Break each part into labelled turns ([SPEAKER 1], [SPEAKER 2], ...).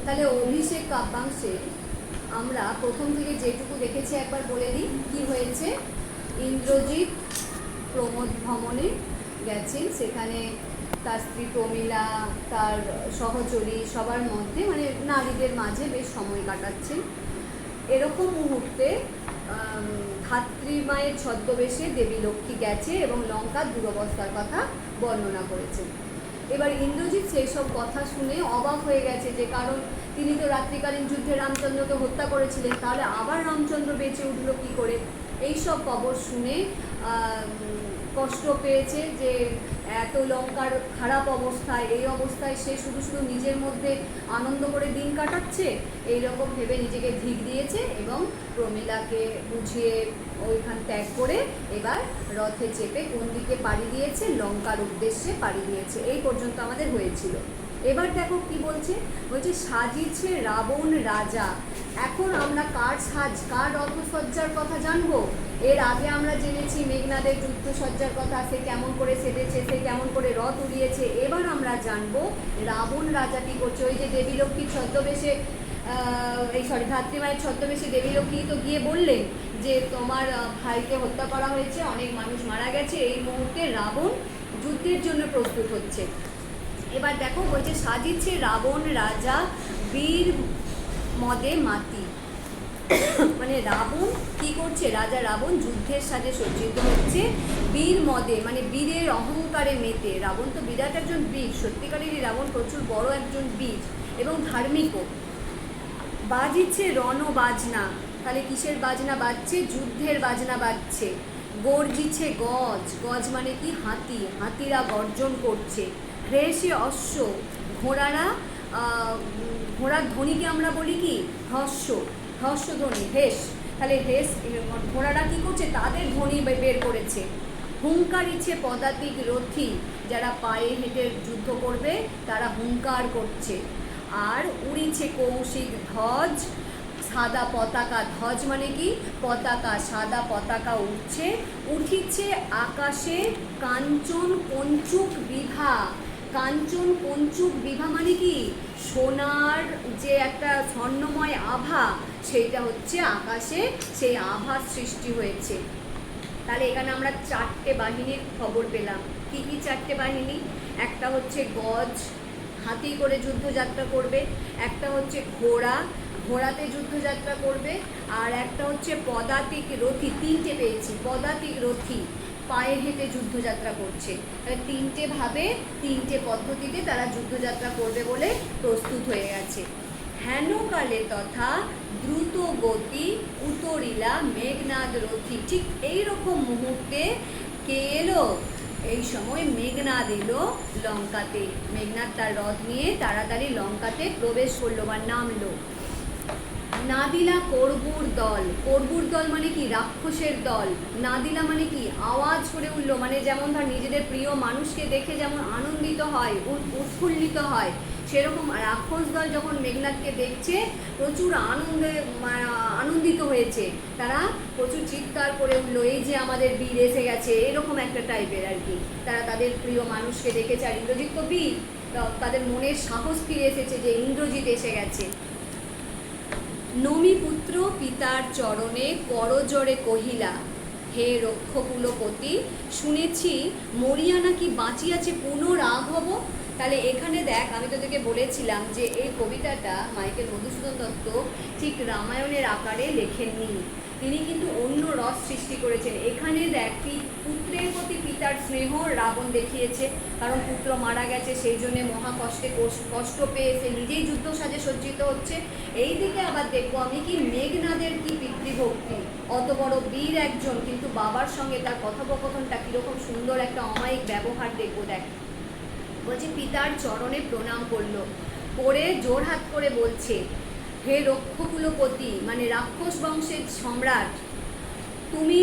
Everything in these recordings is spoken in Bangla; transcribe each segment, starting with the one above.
[SPEAKER 1] তাহলে অভিষেক কাব্যাংশে আমরা প্রথম থেকে যেটুকু দেখেছি একবার বলে দিই কি হয়েছে। ইন্দ্রজিৎ প্রমোদ ভ্রমণে গেছেন, সেখানে তার স্ত্রী প্রমীলা, তার সহচরী সবার মধ্যে মানে নারীদের মাঝে বেশ সময় কাটাচ্ছেন। এরকম মুহূর্তে ধাত্রীমায়ের ছদ্মবেশে দেবী লক্ষ্মী গেছে এবং লঙ্কার দুরবস্থার কথা বর্ণনা করেছেন। এবার ইন্দ্রজিৎ সেই সব কথা শুনে অবাক হয়ে গেছে, যে কারণ তিনি তো রাত্রিকালীন যুদ্ধে রামচন্দ্রকে হত্যা করেছিলেন, তাহলে আবার রামচন্দ্র বেঁচে উঠল কী করে। এই সব খবর শুনে কষ্ট পেয়েছে যে এত লঙ্কার খারাপ অবস্থায়, এই অবস্থায় সে শুধু শুধু নিজের মধ্যে আনন্দ করে দিন কাটাচ্ছে, এইরকম ভেবে নিজেকে ধিক দিয়েছে এবং প্রমীলাকে বুঝিয়ে ওইখান ত্যাগ করে এবার রথে চেপে কোন দিকে পাড়ি দিয়েছে, লঙ্কার উদ্দেশ্যে পাড়ি দিয়েছে। এই পর্যন্ত আমাদের হয়েছিল। এবার দেখো কি বলছে, বলছে সাজিছে রাবণ রাজা। এখন আমরা কার সাজ, কার রথসজ্জার কথা জানবো। এর আগে আমরা জেনেছি মেঘনাদের যুদ্ধসজ্জার কথা, সে কেমন করে সেজেছে, সে কেমন করে রথ উড়িয়েছে। এবার আমরা জানবো রাবণ রাজা কি করছে। ওই যে দেবী লক্ষ্মীর ছদ্মবেশে ধাত্রীমায়ের ছদ্মবেশে দেবী লক্ষ্মী তো গিয়ে বললেন যে তোমার ভাইকে হত্যা করা হয়েছে, অনেক মানুষ মারা গেছে, এই মুহূর্তে রাবণ যুদ্ধের জন্য প্রস্তুত হচ্ছে। এবার দেখো বলছে সাজিছে রাবণ রাজা বীর মদে মাতি। মানে রাবণ কি করছে, রাজা রাবণ যুদ্ধের সাজে সজ্জিত হচ্ছে বীর মদে, মানে বীরের অহংকারে মেতে। রাবণ তো বিরাট একজন বীর, সত্যিকারেরই রাবণ প্রচুর বড় একজন বীর এবং ধার্মিকও। বাজিচ্ছে রণ বাজনা, তাহলে কিসের বাজনা বাজছে, যুদ্ধের বাজনা বাজছে। গর্জিছে গজ, গজ মানে কি হাতি, হাতিরা গর্জন করছে। হ্রেষে অশ্ব, ঘোড়ারা, ঘোড়ার ধ্বনিকে আমরা বলি কি হর্ষ, হর্ষ ধ্বনি, হেস। তাহলে হেস, ঘোড়ারা কী করছে, তাদের ধ্বনি বের করেছে। হুঙ্কারিছে পদাতিক রথী, যারা পায়ে হেঁটে যুদ্ধ করবে তারা হুঙ্কার করছে। আর উড়িছে কৌশিক ধ্বজ, সাদা পতাকা, ধ্বজ মানে কি পতাকা, সাদা পতাকা উঠছে। উঠিছে আকাশে কাঞ্চন কঞ্চুক বিভা। কাঞ্চন কঞ্চুক বিভা মানে কি সোনার যে একটা স্বর্ণময় আভা, সেইটা হচ্ছে আকাশে, সেই আভার সৃষ্টি হয়েছে। তাহলে এখানে আমরা চারটে বাহিনীর খবর পেলাম। কি কি চারটে বাহিনী? একটা হচ্ছে গজ, হাতি করে যুদ্ধযাত্রা করবে। একটা হচ্ছে ঘোড়া, ঘোড়াতে যুদ্ধযাত্রা করবে। আর একটা হচ্ছে পদাতিক রথী, তিনটে পেয়েছি, পদাতিক রথী পায়ে হেঁটে যুদ্ধযাত্রা করছে। তিনটে ভাবে, তিনটে পদ্ধতিতে তারা যুদ্ধযাত্রা করবে বলে প্রস্তুত হয়ে গেছে। হেনকালে তথা দ্রুত গতি উতরিলা মেঘনাদ রথী। ঠিক এইরকম মুহূর্তে কে এলো, এই সময় মেঘনাদ এলো লঙ্কাতে। মেঘনাদ তার রথ নিয়ে তাড়াতাড়ি লঙ্কাতে প্রবেশ করলো বা নামলো। নাদিলা কর্বুর দল, কর্বুর দল মানে কি রাক্ষসের দল। নাদিলা মানে কি আওয়াজ করে উঠলো, মানে যেমন ধর নিজেদের প্রিয় মানুষকে দেখে যেমন আনন্দিত হয়, উৎফুল্লিত হয়, সেরকম রাক্ষস দল যখন মেঘনাদকে দেখছে প্রচুর আনন্দিত হয়েছে। তারা প্রচুর চিৎকার করে উঠলো, এই যে আমাদের বীর এসে গেছে, এরকম একটা টাইপের আর কি। তারা তাদের প্রিয় মানুষকে দেখেছে, আর ইন্দ্রজিৎ তো বীর, তাদের মনের সাহস ফিরে এসেছে যে ইন্দ্রজিৎ এসে গেছে। নমি পুত্র পিতার চরণে করজোড়ে কহিলা, হে রক্ষকুলপতি, শুনেছি মরিয়া নাকি বাঁচিয়াছে পুনরাঘব। তাহলে এখানে দেখ, আমি তোদেরকে বলেছিলাম যে এই কবিতাটা মাইকেল মধুসূদন দত্ত ঠিক রামায়ণের আকারে লেখেননি, তিনি কিন্তু অন্য রস সৃষ্টি করেছেন। এখানে দেখ পুত্রের প্রতি পিতার স্নেহ রাবণ দেখিয়েছে, কারণ পুত্র মারা গেছে, সেই জন্য মহাকষ্টে কষ্ট পেয়ে সে নিজেই যুদ্ধ সাজে সজ্জিত হচ্ছে। এই দিকে আবার দেখবো আমি কি মেঘনাদের কি পিতৃভক্তি, অত বড় বীর একজন, কিন্তু বাবার সঙ্গে তার কথোপকথনটা কীরকম সুন্দর একটা অমায়িক ব্যবহার দেখবো। দেখ বলছে পিতার চরণে প্রণাম করলো, করে জোর হাত করে বলছে, হে রক্ষকুলপতি মানে রাক্ষস বংশের সম্রাট, তুমি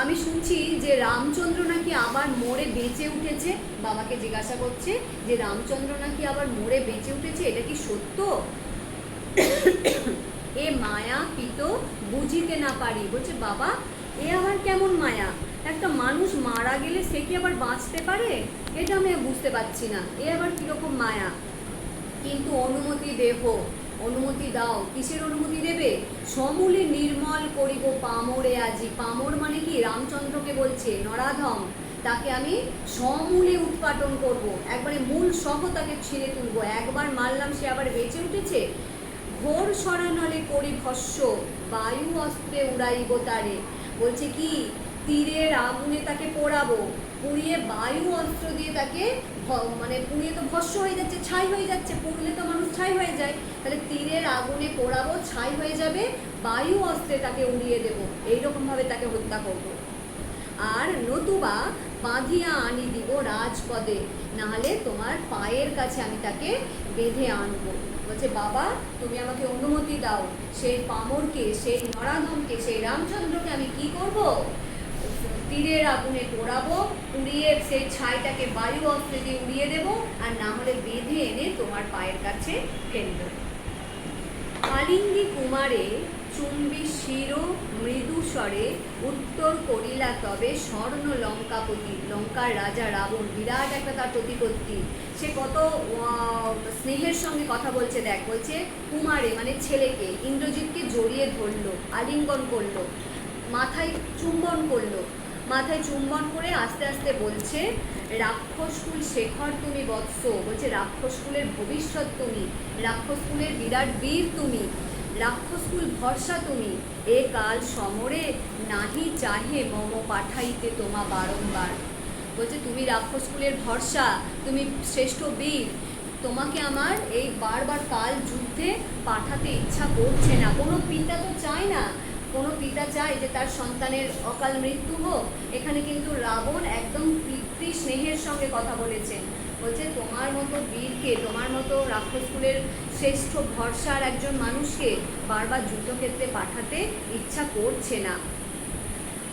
[SPEAKER 1] আমি শুনছি যে রামচন্দ্র নাকি আবার মরে বেঁচে উঠেছে। বাবাকে জিজ্ঞাসা করছে যে রামচন্দ্র নাকি আবার মরে বেঁচে উঠেছে, এটা কি সত্য? এ মায়া পিত বুঝিতে না পারি। বলছে বাবা এ আবার কেমন মায়া, একটা মানুষ মারা গেলে সে কি আবার বাঁচতে পারে, এটা আমি বুঝতে পারছি না, এ আবার কীরকম মায়া। কিন্তু অনুমতি দেহ, অনুমতি দাও। কিসের অনুমতি দেবে? সমূলে নির্মল করিব পামরে আজি। পামর মানে কি? রামচন্দ্রকে বলছে, নরাধম, তাকে আমি সমূলে উৎপাটন করব, একবারে মূল সহ তাকে ছিঁড়ে তুলবো। একবার মারলাম, সে আবার বেঁচে উঠেছে। ঘোর সরানলে করি ভস্য, বায়ু অস্ত্রে উড়াইব তারে। বলছে কি? তীরের আগুনে তাকে পোড়াবো, পুড়িয়ে বায়ু অস্ত্র দিয়ে তাকে মানে পুড়িয়ে তো ভস্য হয়ে যাচ্ছে, ছাই হয়ে যাচ্ছে, পুড়লে তো মানুষ ছাই হয়ে যায়, তাহলে তীরের আগুনে পোড়াবো, ছাই হয়ে যাবে, বায়ু অস্ত্রে তাকে উড়িয়ে দেবো, এইরকমভাবে তাকে হত্যা করবো। আর নতুবা বাঁধিয়া আনি দিব রাজপদে, নাহলে তোমার পায়ের কাছে আমি তাকে বেঁধে আনবো। বলছে বাবা, তুমি আমাকে অনুমতি দাও, সেই পামরকে, সেই নরাধমকে, সেই রামচন্দ্রকে আমি কি করব? তীরের আগুনে পোড়াবো, পুড়িয়ে সেই ছাইটাকে বায়ু অস্ত্রে দিয়ে উড়িয়ে দেবো, আর না হলে বেঁধে এনে তোমার পায়ের কাছে ফেলবো। কালিন্দী কুমারে চুম্বি শির মৃদু স্বরে উত্তর করিলা তবে স্বর্ণ লঙ্কাপতি। লঙ্কার রাজা রাবণ, বিরাট একটা তার প্রতিপত্তি, সে কত স্নেহের সঙ্গে কথা বলছে দেখ। বলছে কুমারে মানে ছেলেকে, ইন্দ্রজিৎকে জড়িয়ে ধরলো, আলিঙ্গন করলো, মাথায় চুম্বন করলো, মাথায় চুম্বন করে আস্তে আস্তে বলছে, রাক্ষসকুল শেখর তুমি বৎস। বলছে রাক্ষসকুলের ভবিষ্যৎ তুমি, রাক্ষসকুলের বিরাট বীর তুমি, রাক্ষসকুল ভরসা তুমি। এ কাল সমরে নাহি চাহে মম পাঠাইতে তোমা বারংবার। বলছে তুমি রাক্ষসকুলের ভরসা, তুমি শ্রেষ্ঠ বীর, তোমাকে আমার এই বারবার কাল যুদ্ধে পাঠাতে ইচ্ছা করছে না। কোনো পিতা তো চায় না, কোনো পিতা চায় যে তার সন্তানের অকাল মৃত্যু হোক। এখানে কিন্তু রাবণ একদম পিতৃ স্নেহের সঙ্গে কথা বলেছেন। বলছে তোমার মতো বীরকে, তোমার মতো রাক্ষসকুলের শ্রেষ্ঠ ভরসার একজন মানুষকে বারবার যুদ্ধক্ষেত্রে পাঠাতে ইচ্ছা করছে না।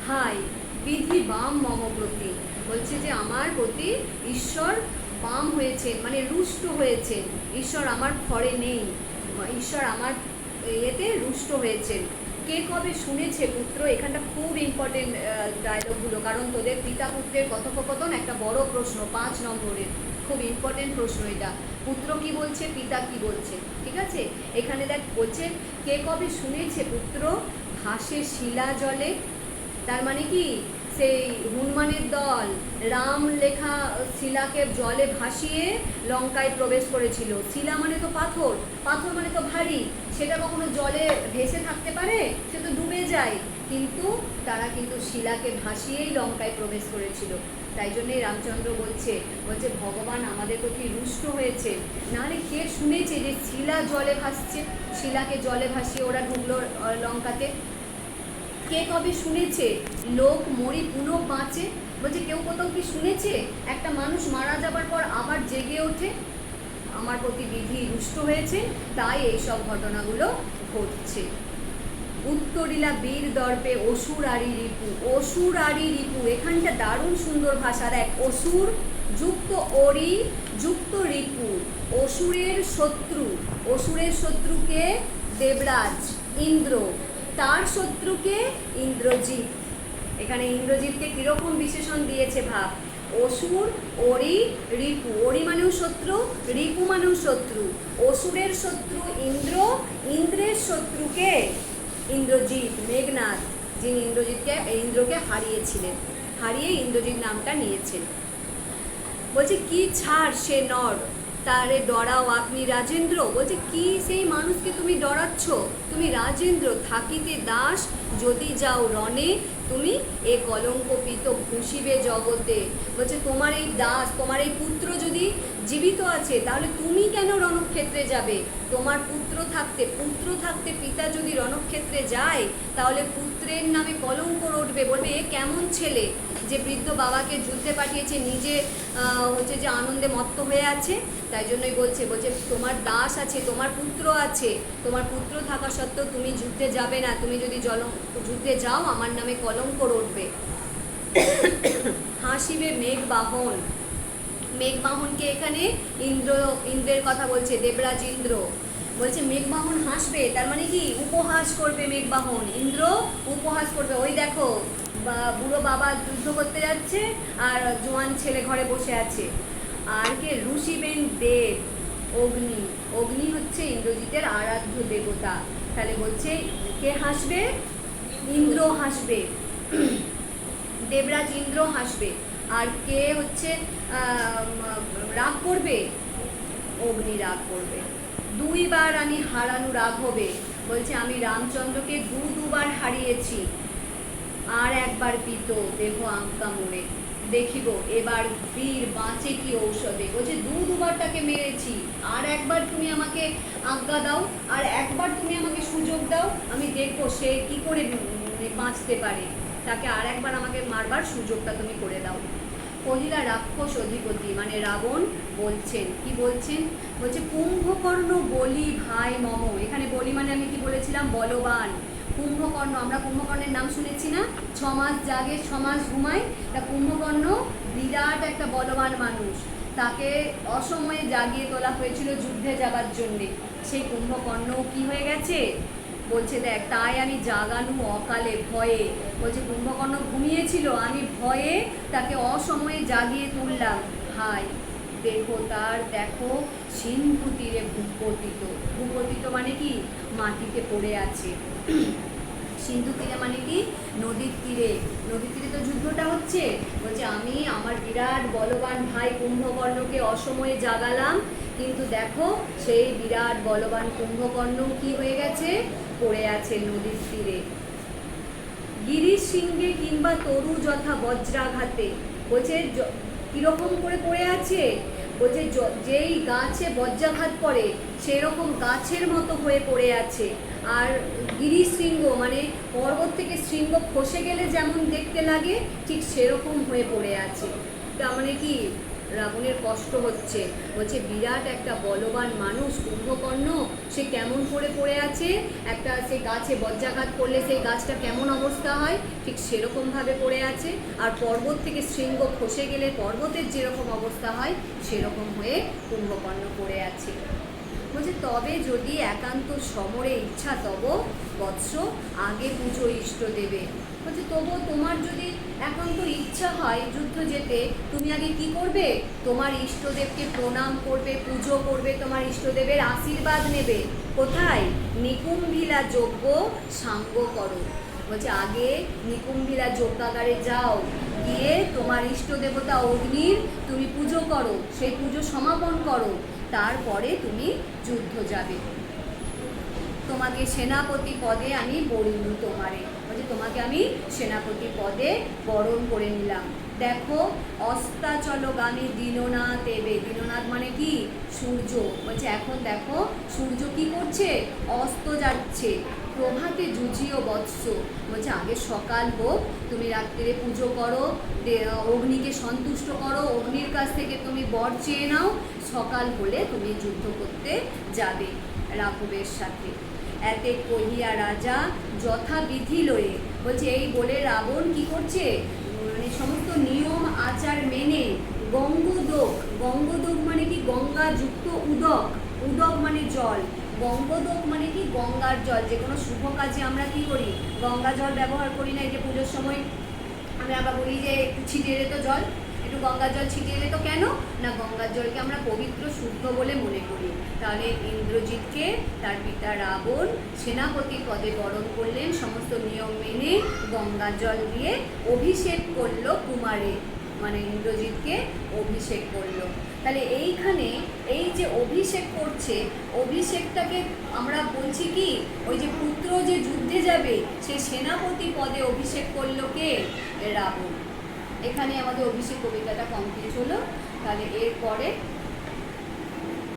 [SPEAKER 1] হাই বিধি বাম মম প্রতি। বলছে যে আমার প্রতি ঈশ্বর বাম হয়েছেন, মানে রুষ্ট হয়েছেন। ঈশ্বর আমার ঘরে নেই, ঈশ্বর আমার এতে রুষ্ট হয়েছেন। কে কবে শুনেছে পুত্র? এখানটা খুব ইম্পর্টেন্ট ডায়লগগুলো, কারণ তোদের পিতা পুত্রের কথোপকথন একটা বড় প্রশ্ন, 5 নম্বরের খুব ইম্পর্টেন্ট প্রশ্ন এটা। পুত্র কি বলছে, পিতা কি বলছে, ঠিক আছে? এখানে দেখ বলছে, কে কবে শুনেছে পুত্র ভাসে শিলা জলে। তার মানে কি? সেই হনুমানের দল রাম লেখা শিলাকে জলে ভাসিয়ে লঙ্কায় প্রবেশ করেছিল। শিলা মানে তো পাথর, পাথর মানে তো ভারী, সেটা কখনো জলে ভেসে থাকতে পারে? সে তো ডুবে যায়। কিন্তু তারা কিন্তু শিলাকে ভাসিয়েই লঙ্কায় প্রবেশ করেছিল। তাই জন্যই রামচন্দ্র বলছে ভগবান আমাদের প্রতি রুষ্ট হয়েছে। নাহলে কে শুনেছে যে শিলা জলে ভাসছে, শিলাকে জলে ভাসিয়ে ওরা ঢুকলো লঙ্কাতে? কে কবে শুনেছে লোক মরি পুনঃ বাঁচে? বলছে কেউ কোথাও কি শুনেছে একটা মানুষ মারা যাবার পর আবার জেগে ওঠে? আমার প্রতি বিধি রুষ্ট হয়েছে, তাই এইসব ঘটনাগুলো ঘটছে। উত্তরিলা বীর দর্পে অসুর আরি রিপু। অসুর আরি রিপু, এখানটা দারুণ সুন্দর ভাষা। দেখ, অসুর যুক্ত অরি যুক্ত রিপু, অসুরের শত্রু। অসুরের শত্রুকে দেবরাজ ইন্দ্র, তার শত্রুকে ইন্দ্রজিৎ। এখানে ইন্দ্রজিৎকে কিরকম বিশেষণ দিয়েছে ভাব। অসুর, অরি, রিপু। অরি মানেও শত্রু, রিপু মানেও শত্রু। অসুরের শত্রু ইন্দ্র, ইন্দ্রের শত্রুকে ইন্দ্রজিৎ, মেঘনাদ, যিনি ইন্দ্রকে হারিয়েছিলেন, হারিয়ে ইন্দ্রজিৎ নামটা নিয়েছেন। বলছে কি ছাড় সে নর তারে ডরাও আপনি রাজেন্দ্র। বলছে কি সেই মানুষকে তুমি ডরাচ্ছ? তুমি রাজেন্দ্র, থাকিতে দাস যদি যাও রণে, তুমি এ কলঙ্কপিত ভূষিবে জগতে। বলছে তোমার এই দাস, তোমার এই পুত্র যদি জীবিত আছে, তাহলে তুমি কেন রণক্ষেত্রে যাবে? তোমার পুত্র থাকতে পিতা যদি রণক্ষেত্রে যায়, তাহলে পুত্রের নামে কলঙ্ক রটবে। বলবে এ কেমন ছেলে যে বৃদ্ধ বাবাকে যুদ্ধে পাঠিয়েছে, নিজে যে আনন্দে মত্ত হয়ে আছে। তাই জন্যই বলছে তোমার দাস আছে, তোমার পুত্র আছে, তোমার পুত্র থাকা সত্ত্বেও তুমি যুদ্ধে যাবে না। তুমি যদি যুদ্ধে যাও, আমার নামে কলঙ্ক রটবে। হাসিবে মেঘবাহন। মেঘবাহনকে এখানে ইন্দ্রের কথা বলছে, দেবরাজ ইন্দ্র। বলছে মেঘবাহন হাসবে, তার মানে কি? উপহাস করবে মেঘবাহন। ইন্দ্র উপহাস করবে। ওই দেখো, বুড়ো বাবা যুদ্ধ করতে যাচ্ছে আর জোয়ান ছেলে ঘরে বসে আছে। আর কে? ঋষিবেন দেব। অগ্নি। অগ্নি হচ্ছে ইন্দ্রজিতের আরাধ্য দেবতা। তাহলে বলছে কে হাসবে? ইন্দ্র হাসবে, দেবরাজ ইন্দ্র হাসবে। আর কে হচ্ছে রাগ করবে? অগ্নি রাগ করবে। দুইবার আমি হারানো রাগ হবে। বলছে আমি রামচন্দ্রকে দুবার হারিয়েছি, আর একবার পিত দেহ আজ্ঞা মনে দেখিব এবার বীর বাঁচে কি ঔষধে। বলছে দুবার তাকে মেরেছি, আর একবার তুমি আমাকে আজ্ঞা দাও, আর একবার তুমি আমাকে সুযোগ দাও, আমি দেখবো সে কি করে বাঁচতে পারে, তাকে আর একবার আমাকে মারবার সুযোগটা তুমি করে দাও। কহিলা রাক্ষস অধিপতি, মানে রাবণ বলছেন, কি বলছেন? বলছে কুম্ভকর্ণ বলি ভাই মম। এখানে বলি মানে আমি কি বলেছিলাম? বলবান। কুম্ভকর্ণ, আমরা কুম্ভকর্ণের নাম শুনেছি না? 6 মাস জাগে 6 মাস ঘুমায়। তা কুম্ভকর্ণ বিরাট একটা বলবান মানুষ, তাকে অসময়ে জাগিয়ে তোলা হয়েছিল যুদ্ধে যাবার জন্যে। সেই কুম্ভকর্ণ কি হয়ে গেছে? বলছে দেখ, তাই আমি জাগানু অকালে ভয়ে। বলছে কুম্ভকর্ণ ঘুমিয়েছিল, আমি ভয়ে তাকে অসময়ে জাগিয়ে তুললাম। হাই দেখো তার, দেখো সিন্ধু তীরে ভূপতিত। ভূপতিত মানে কি? মাটিতে পড়ে আছে। সিন্ধু তীরে মানে কি? নদীর তীরে। নদীর তীরে তো যুদ্ধটা হচ্ছে। বলছে আমি আমার বিরাট বলবান ভাই কুম্ভকর্ণকে অসময়ে জাগালাম, কিন্তু দেখো সেই বিরাট বলবান কুম্ভকর্ণ কি হয়ে গেছে? পড়ে আছে নদীর তীরে। গিরিশ সিংহে কিংবা তরু যথা বজ্রাঘাতে। বলছে কিরকম করে পড়ে আছে? বলছে যেই গাছে বজ্রাঘাত পড়ে সেরকম গাছের মতো হয়ে পড়ে আছে। আর গিরিশ শৃঙ্গ মানে পর্বত থেকে শৃঙ্গ খসে গেলে যেমন দেখতে লাগে, ঠিক সেরকম হয়ে পড়ে আছে। তার মানে কি? রাবণের কষ্ট হচ্ছে। বলছে বিরাট একটা বলবান মানুষ কুম্ভকর্ণ, সে কেমন করে পড়ে আছে? একটা সে গাছে বজ্রাঘাত করলে সেই গাছটা কেমন অবস্থা হয়, ঠিক সেরকমভাবে পড়ে আছে। আর পর্বত থেকে শৃঙ্গ খসে গেলে পর্বতের যেরকম অবস্থা হয় সেরকম হয়ে কুম্ভকর্ণ পড়ে আছে। বলছে তবে যদি একান্ত সমরে ইচ্ছা তব বৎস আগে পুজো ইষ্ট দেবে। বলছে তবুও তোমার যদি একান্ত ইচ্ছা হয় যুদ্ধ যেতে, তুমি আগে কি করবে? তোমার ইষ্টদেবকে প্রণাম করবে, পুজো করবে, তোমার ইষ্টদেবের আশীর্বাদ নেবে। কোথায়? নিকুম্ভিলা যজ্ঞ সাঙ্গ করো। বলছে আগে নিকুম্ভিলা যজ্ঞাগারে যাও, গিয়ে তোমার ইষ্ট দেবতা অগ্নির তুমি পুজো করো, সেই পুজো সমাপন করো, তারপরে তুমি যুদ্ধ যাবে। তোমাকে সেনাপতি পদে আমি বরিলু তোমারে। বলছে তোমাকে আমি সেনাপতি পদে বরণ করে নিলাম। দেখো অস্তাচলগামী দীননাথ এবে। দীননাথ মানে কি? সূর্য। বলছে এখন দেখো সূর্য কি করছে? অস্ত যাচ্ছে। প্রভাতে জুজিও বৎস। বলছে আগে সকাল হোক, তুমি রাত্রিরে পুজো করো, অগ্নিকে সন্তুষ্ট করো, অগ্নির কাছ থেকে তুমি বর চেয়ে নাও, সকাল হলে তুমি যুদ্ধ করতে যাবে রাঘবের সাথে। এতে কহিয়া রাজা যথাবিধি লয়ে। বলছে এই বলে রাবণ কি করছে? মানে সমস্ত নিয়ম আচার মেনে গঙ্গোদক। গঙ্গোদক মানে কি? গঙ্গা যুক্ত উদক। উদক মানে জল। গঙ্গোদক মানে কি? গঙ্গার জল। যে কোনো শুভ কাজে আমরা কি করি? গঙ্গা জল ব্যবহার করি না? এই যে পুজোর সময় আমরা বলি যে একটু ছিটিয়ে দে তো জল, একটু গঙ্গার জল ছিটিয়ে দে তো। কেন না? গঙ্গার জলকে আমরা পবিত্র শুদ্ধ বলে মনে করি। তাহলে ইন্দ্রজিৎকে তার পিতা রাবণ সেনাপতি পদে বরণ করলেন, সমস্ত নিয়ম মেনে গঙ্গা জল দিয়ে অভিষেক করলো কুমারে, মানে ইন্দ্রজিৎকে অভিষেক করলো। তাহলে এইখানে এই যে অভিষেক করছে, অভিষেকটাকে আমরা বলছি কি? ওই যে পুত্র যে যুদ্ধে যাবে সেই সেনাপতি পদে অভিষেক করলো কে? রাবণ। এখানে আমাদের অভিষেক কবিতাটা কমপ্লিট হলো। তাহলে এরপরে